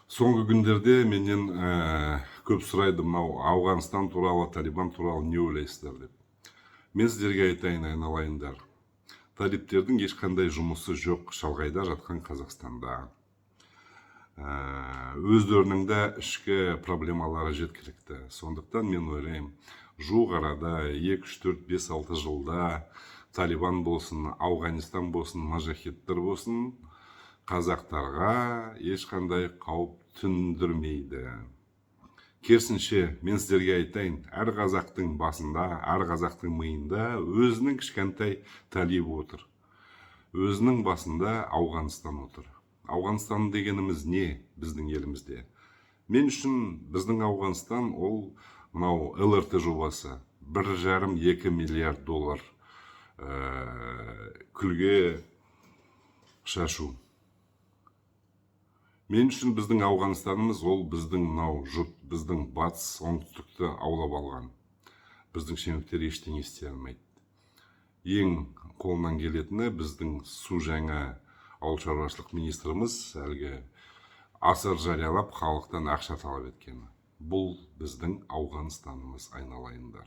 Соңғы күндерде менен көп сұрайды, мынау Ауғанстан туралы, Талибан туралы не ойлайсыздар деп. Мен сіздерге айтайын, айналайындар. Талибтердің ешқандай жұмысы жоқ шалғайда жатқан Қазақстанда. Өздерінің де ішкі проблемалары жеткілікті. Сондықтан мен ойлаймын, жуық арада 2, 3, 4, 5, 6 жылда Талибан болсын, Ауғанистан болсын, мажахеттер болсын, қазақтарға ешқандай қауіп төндірмейді. Керісінше, мен сіздерге айтайын, әр қазақтың басында, әр қазақтың миында өзінің кішкентай Талиб отыр. Өзінің басында Ауғанстан отыр. Ауғанстан дегеніміз не біздің елімізде? Мен үшін біздің Ауғанстан ол мынау ЛРТ жобасы. 1,5-2 миллиард доллар күлге шашу. Мен үшін біздің Ауғанстанымыз ол біздің мынау жұрт, біздің батыс оңтүстікті аулап алған. Біздің шенеуніктер ештеңе істей алмайды. Ең қолынан келетіні біздің су жаңа ауыл шаруашылық министріміз әлгі асыр жариялап халықтан ақша талап еткені. Бұл біздің Ауғанстанымыз, айналайындар.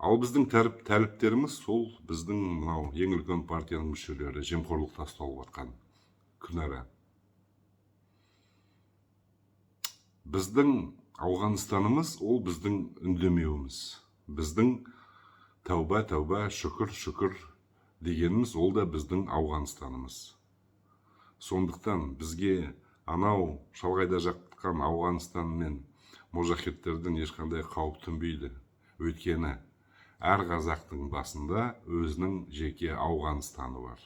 Ал біздің тәріптеріміз сол біздің мынау ең үлкен партияның мүшелері жемқорлық тасталып жатқан күнәра. Біздің Ауғанстанымыз ол біздің үндемеуіміз. Біздің тәуба, шүкір дегеніміз ол да біздің Ауғанстанымыз. Сондықтан бізге анау шалғайда жатқан Ауғанстан мен мұжахеттерден ешқандай қауіп төнбейді. Өйткені әр қазақтың басында өзінің жеке Ауғанстаны бар.